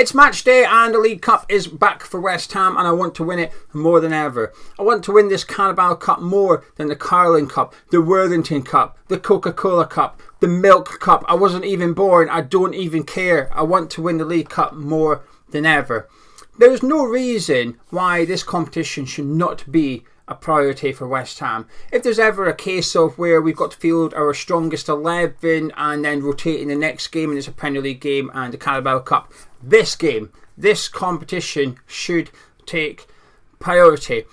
It's match day and the League Cup is back for West Ham and I want to win it more than ever. I want to win this Carabao Cup more than the Carling Cup, the Worthington Cup, the Coca-Cola Cup, the Milk Cup. I wasn't even born. I don't even care. I want to win the League Cup more than ever. There is no reason why this competition should not be a priority for West Ham. If there's ever a case of where we've got to field our strongest 11 and then rotate in the next game and it's a Premier League game and the Carabao Cup, this competition should take priority.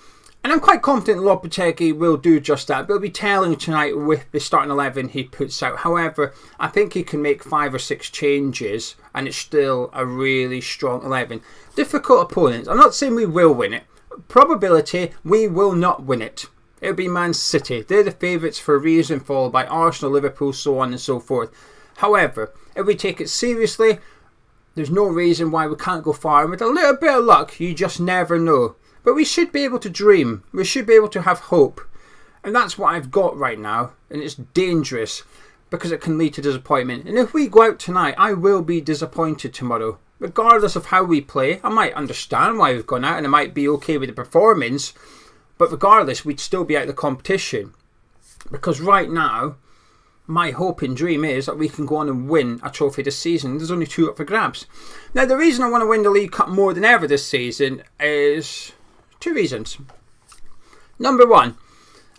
And I'm quite confident Lopetegui will do just that. But it'll be telling tonight with the starting 11 he puts out. However, I think he can make 5 or 6 changes and it's still a really strong 11. Difficult opponents. I'm not saying we will win it. Probability, we will not win it. It'll be Man City. They're the favourites for a reason, followed by Arsenal, Liverpool, so on and so forth. However, if we take it seriously, there's no reason why we can't go far. And with a little bit of luck, you just never know. But we should be able to dream. We should be able to have hope. And that's what I've got right now. And it's dangerous because it can lead to disappointment. And if we go out tonight, I will be disappointed tomorrow. Regardless of how we play, I might understand why we've gone out and I might be okay with the performance. But regardless, we'd still be out of the competition. Because right now, my hope and dream is that we can go on and win a trophy this season. There's only 2 up for grabs. Now, the reason I want to win the League Cup more than ever this season is 2 reasons. Number 1,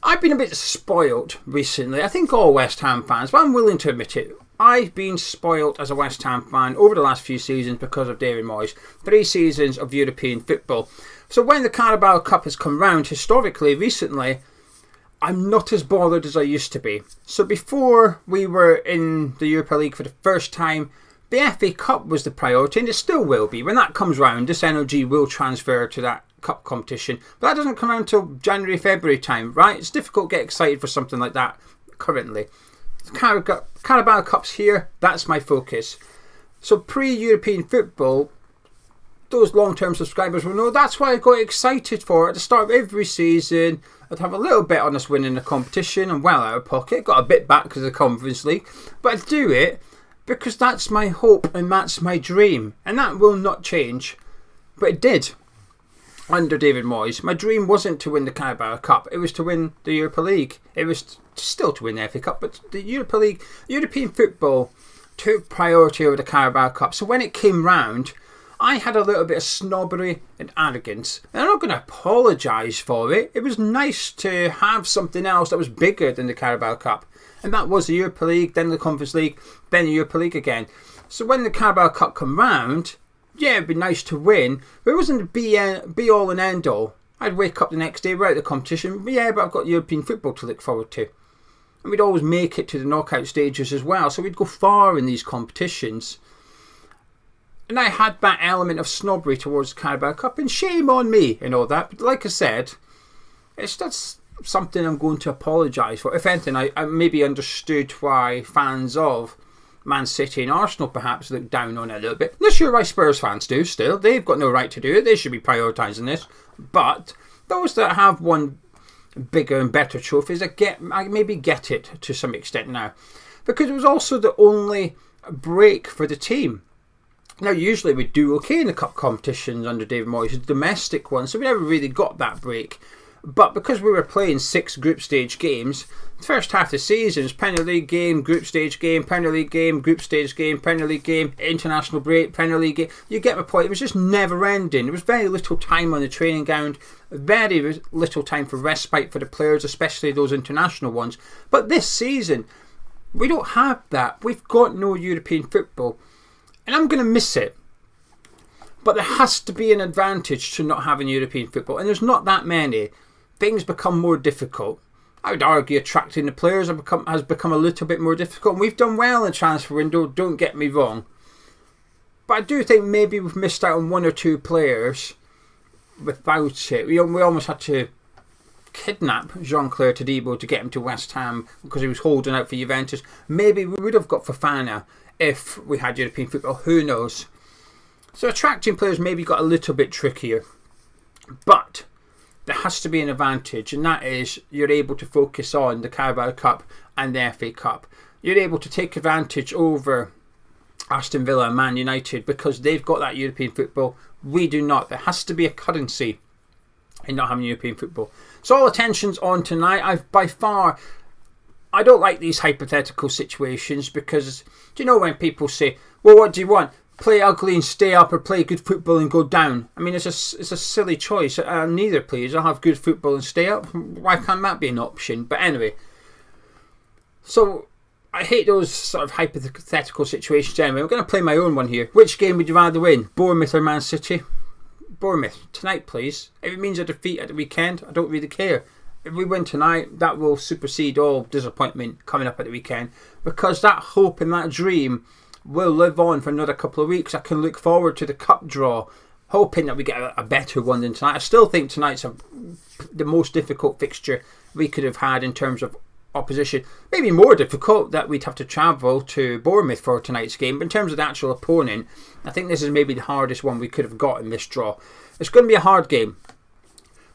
I've been a bit spoilt recently. I think all West Ham fans, but I'm willing to admit it. I've been spoilt as a West Ham fan over the last few seasons because of David Moyes. 3 seasons of European football. So when the Carabao Cup has come round, historically, recently, I'm not as bothered as I used to be. So before we were in the Europa League for the first time, the FA Cup was the priority and it still will be. When that comes round, this energy will transfer to that cup competition. But that doesn't come around until January, February time, right? It's difficult to get excited for something like that currently. Carabao Cup's here, that's my focus. So pre-European football, those long-term subscribers will know that's why I got excited for. At the start of every season, I'd have a little bit on us winning the competition and well out of pocket. Got a bit back because of the Conference League. But I do it because that's my hope and that's my dream. And that will not change. But it did under David Moyes. My dream wasn't to win the Carabao Cup. It was to win the Europa League. It was still to win the FA Cup. But the Europa League, European football took priority over the Carabao Cup. So when it came round, I had a little bit of snobbery and arrogance. And I'm not going to apologise for it. It was nice to have something else that was bigger than the Carabao Cup. And that was the Europa League, then the Conference League, then the Europa League again. So when the Carabao Cup come round, yeah, it'd be nice to win. But it wasn't the be all and end all. I'd wake up the next day, we're out of the competition. But yeah, but I've got European football to look forward to. And we'd always make it to the knockout stages as well. So we'd go far in these competitions. And I had that element of snobbery towards the Carabao Cup, and shame on me and all that. But like I said, that's something I'm going to apologise for. If anything, I maybe understood why fans of Man City and Arsenal perhaps look down on it a little bit. Not sure why Spurs fans do still. They've got no right to do it. They should be prioritising this. But those that have won bigger and better trophies, I maybe get it to some extent now. Because it was also the only break for the team. Now, usually we do okay in the cup competitions under David Moyes, the domestic ones, so we never really got that break. But because we were playing 6 group stage games, the first half of the season was Premier League game, group stage game, Premier League game, group stage game, Premier League game, international break, Premier League game. You get my point. It was just never ending. There was very little time on the training ground, very little time for respite for the players, especially those international ones. But this season, we don't have that. We've got no European football. And I'm going to miss it. But there has to be an advantage to not having European football. And there's not that many. Things become more difficult. I would argue attracting the players has become a little bit more difficult. And we've done well in the transfer window, don't get me wrong. But I do think maybe we've missed out on 1 or 2 players without it. We almost had to kidnap Jean-Clair Todibo to get him to West Ham because he was holding out for Juventus. Maybe we would have got Fofana if we had European football, who knows. So attracting players maybe got a little bit trickier. But there has to be an advantage, and that is you're able to focus on the Carabao Cup and the FA Cup. You're able to take advantage over Aston Villa and Man United, because they've got that European football. We do not. There has to be a currency in not having European football. So all attention's on tonight. I don't like these hypothetical situations, because do you know when people say, well, what do you want? Play ugly and stay up, or play good football and go down? I mean, it's a silly choice. Neither, please. I'll have good football and stay up. Why can't that be an option? But anyway, so I hate those sort of hypothetical situations anyway. I'm going to play my own one here. Which game would you rather win? Bournemouth or Man City? Bournemouth. Tonight, please. If it means a defeat at the weekend, I don't really care. If we win tonight, that will supersede all disappointment coming up at the weekend, because that hope and that dream will live on for another couple of weeks. I can look forward to the cup draw, hoping that we get a better one than tonight. I still think tonight's the most difficult fixture we could have had in terms of opposition. Maybe more difficult, that we'd have to travel to Bournemouth for tonight's game. But in terms of the actual opponent, I think this is maybe the hardest one we could have got in this draw. It's going to be a hard game.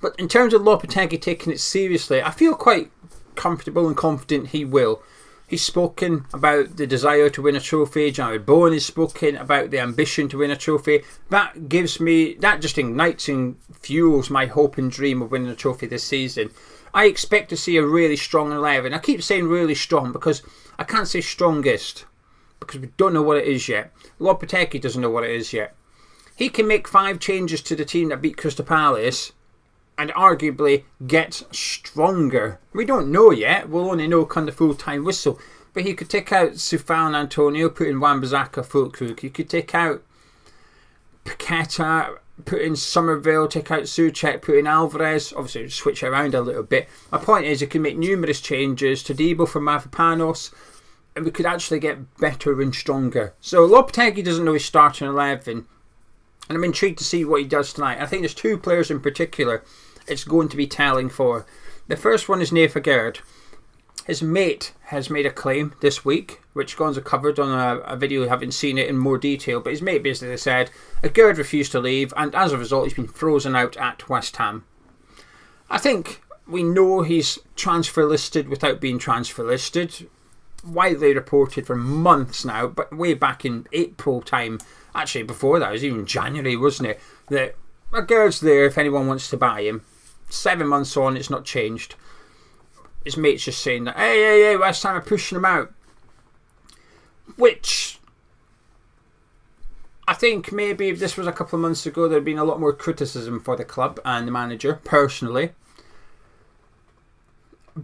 But in terms of Lopetegui taking it seriously, I feel quite comfortable and confident he will. He's spoken about the desire to win a trophy. Jared Bowen has spoken about the ambition to win a trophy. That just ignites and fuels my hope and dream of winning a trophy this season. I expect to see a really strong 11. I keep saying really strong because I can't say strongest, because we don't know what it is yet. Lopetegui doesn't know what it is yet. He can make 5 changes to the team that beat Crystal Palace and arguably get stronger. We don't know yet. We'll only know kind of full-time whistle. But he could take out Sufan Antonio, put in Wan-Bisaka, Fullkrug. He could take out Paqueta, put in Summerville, take out Souček, put in Alvarez. Obviously, switch around a little bit. My point is, he can make numerous changes. Todibo for Mavropanos, and we could actually get better and stronger. So Lopetegui doesn't know his starting 11. And I'm intrigued to see what he does tonight. I think there's 2 players in particular it's going to be telling for. The first one is Nathan Gerd. His mate has made a claim this week, which Gonza covered on a video. I haven't seen it in more detail, but his mate basically said Gerd refused to leave, and as a result he's been frozen out at West Ham. I think we know he's transfer listed without being transfer listed. Widely reported for months now, but way back in April time, actually before that, it was even January, wasn't it, that Gerd's there if anyone wants to buy him. 7 months on, it's not changed. His mate's just saying that, hey, West Ham are pushing him out. Which, I think maybe if this was a couple of months ago, there'd been a lot more criticism for the club and the manager, personally.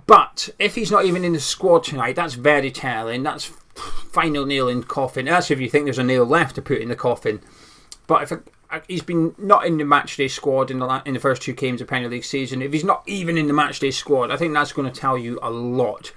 But if he's not even in the squad tonight, that's very telling. That's final nail in the coffin. That's if you think there's a nail left to put in the coffin. But if he's been not in the matchday squad in the first 2 games of Premier League season, if he's not even in the matchday squad, I think that's going to tell you a lot.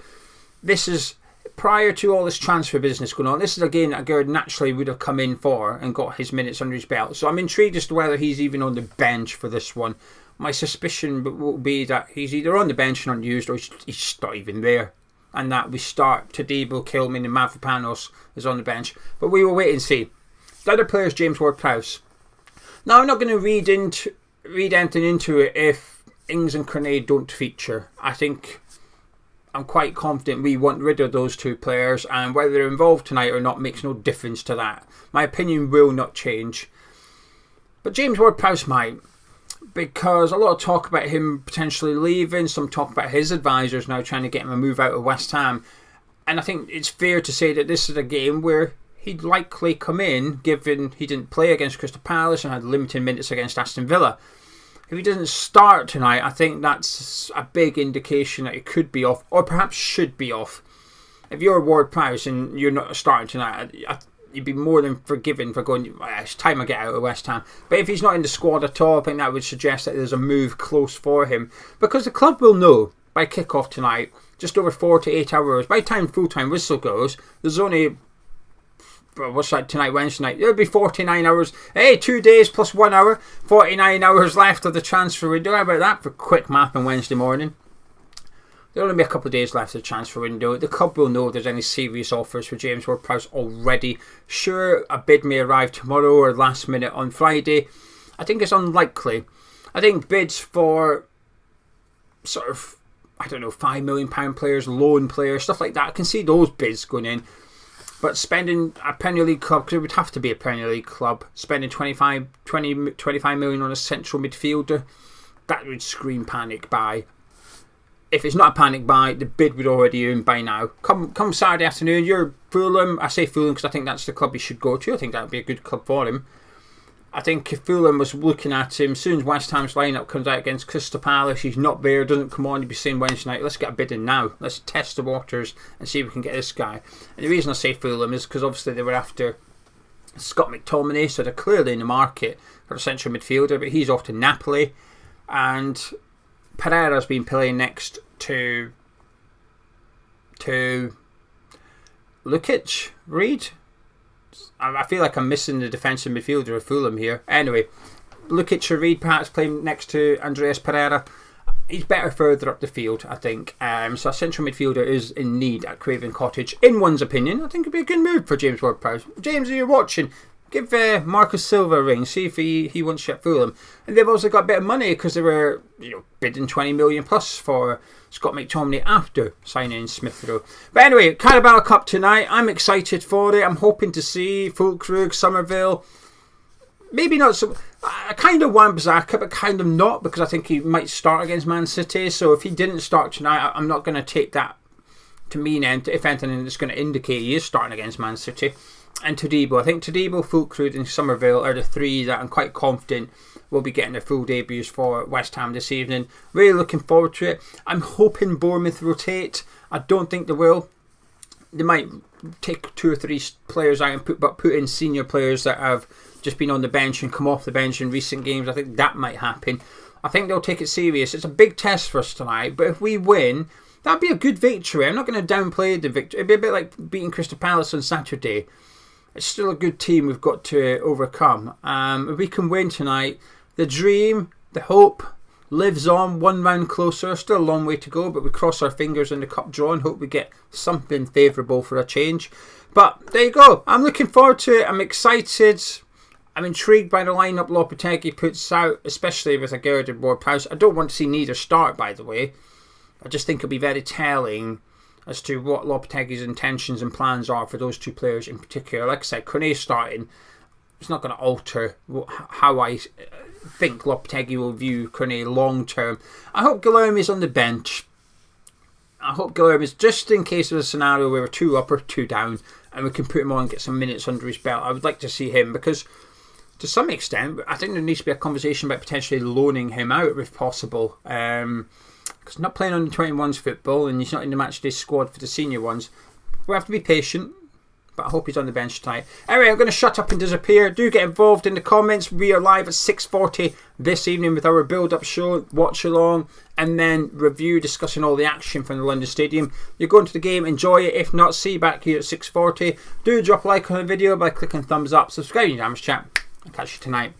This is prior to all this transfer business going on. This is a game that Gerd naturally would have come in for and got his minutes under his belt. So I'm intrigued as to whether he's even on the bench for this one. My suspicion will be that he's either on the bench and unused, or he's not even there. And that we start Todibo, Kilman and Mavropanos is on the bench. But we will wait and see. The other player is James Ward-Prowse. Now, I'm not going to read anything into it if Ings and Cornet don't feature. I think I'm quite confident we want rid of those 2 players, and whether they're involved tonight or not makes no difference to that. My opinion will not change. But James Ward-Prowse might, because a lot of talk about him potentially leaving, some talk about his advisors now trying to get him a move out of West Ham. And I think it's fair to say that this is a game where he'd likely come in, given he didn't play against Crystal Palace and had limited minutes against Aston Villa. If he doesn't start tonight, I think that's a big indication that he could be off, or perhaps should be off. If you're Ward-Prowse and you're not starting tonight, you'd be more than forgiven for going, it's time I get out of West Ham. But if he's not in the squad at all, I think that would suggest that there's a move close for him. Because the club will know by kick-off tonight, just over 48 hours, by the time full-time whistle goes, there's only, what's that tonight, Wednesday night, it'll be 49 hours. Hey, 2 days plus 1 hour, 49 hours left of the transfer window. How about that for quick math on Wednesday morning? There'll only be a couple of days left of the transfer window. The club will know if there's any serious offers for James Ward-Prowse already. Sure, a bid may arrive tomorrow or last minute on Friday. I think it's unlikely. I think bids for sort of, I don't know, £5 million players, loan players, stuff like that, I can see those bids going in. But spending a Premier League club, because it would have to be a Premier League club, spending 25 million on a central midfielder, that would scream panic buy. If it's not a panic buy, the bid would already earn by now. Come Saturday afternoon, you're Fulham. I say Fulham because I think that's the club he should go to. I think that would be a good club for him. I think if Fulham was looking at him, as soon as West Ham's lineup comes out against Crystal Palace, he's not there, doesn't come on, he'd be saying Wednesday night, let's get a bid in now. Let's test the waters and see if we can get this guy. And the reason I say Fulham is because obviously they were after Scott McTominay, so they're clearly in the market for a central midfielder, but he's off to Napoli. And Pereira's been playing next to Lukic, Reed. I feel like I'm missing the defensive midfielder of Fulham here. Anyway, Lukic or Reed perhaps playing next to Andreas Pereira. He's better further up the field, I think. So a central midfielder is in need at Craven Cottage. In one's opinion, I think it'd be a good move for James Ward-Prowse. James, if you're watching, give Marcus Silva a ring, see if he wants you at Fulham. And they've also got a bit of money because they were bidding 20 million plus for Scott McTominay after signing Smith Rowe. But anyway, Carabao Cup tonight. I'm excited for it. I'm hoping to see Fullkrug, Summerville. Maybe not so. I kind of Wan-Bisska, but kind of not, because I think he might start against Man City. So if he didn't start tonight, I'm not going to take that to mean, if anything, it's going to indicate he is starting against Man City. And Todibo. I think Todibo, Fullkrug and Summerville are the three that I'm quite confident will be getting their full debuts for West Ham this evening. Really looking forward to it. I'm hoping Bournemouth rotate. I don't think they will. They might take 2 or 3 players out and put in senior players that have just been on the bench and come off the bench in recent games. I think that might happen. I think they'll take it serious. It's a big test for us tonight, but if we win, that'd be a good victory. I'm not going to downplay the victory. It'd be a bit like beating Crystal Palace on Saturday. It's still a good team we've got to overcome. If we can win tonight, the dream, the hope lives on, one round closer. Still a long way to go, but we cross our fingers in the cup draw and hope we get something favourable for a change. But there you go. I'm looking forward to it. I'm excited. I'm intrigued by the lineup Lopetegui puts out, especially with a Gerard Ward-Prowse. I don't want to see neither start, by the way. I just think it'll be very telling as to what Lopetegui's intentions and plans are for those 2 players in particular. Like I said, Cornet starting, it's not going to alter how I think Lopetegui will view Cornet long term. I hope Guilherme's on the bench. I hope Guilherme's, just in case of a scenario where we're 2 up or 2 down and we can put him on and get some minutes under his belt. I would like to see him, because to some extent I think there needs to be a conversation about potentially loaning him out if possible. Because not playing on the 21s football and he's not in the matchday squad for the senior ones. We have to be patient, but I hope he's on the bench tonight. Anyway, I'm going to shut up and disappear. Do get involved in the comments. We are live at 6:40 this evening with our build-up show, watch along, and then review discussing all the action from the London Stadium. You're going to the game, enjoy it. If not, see you back here at 6:40. Do drop a like on the video by clicking thumbs up. Subscribe to Damage Chat. I'll catch you tonight.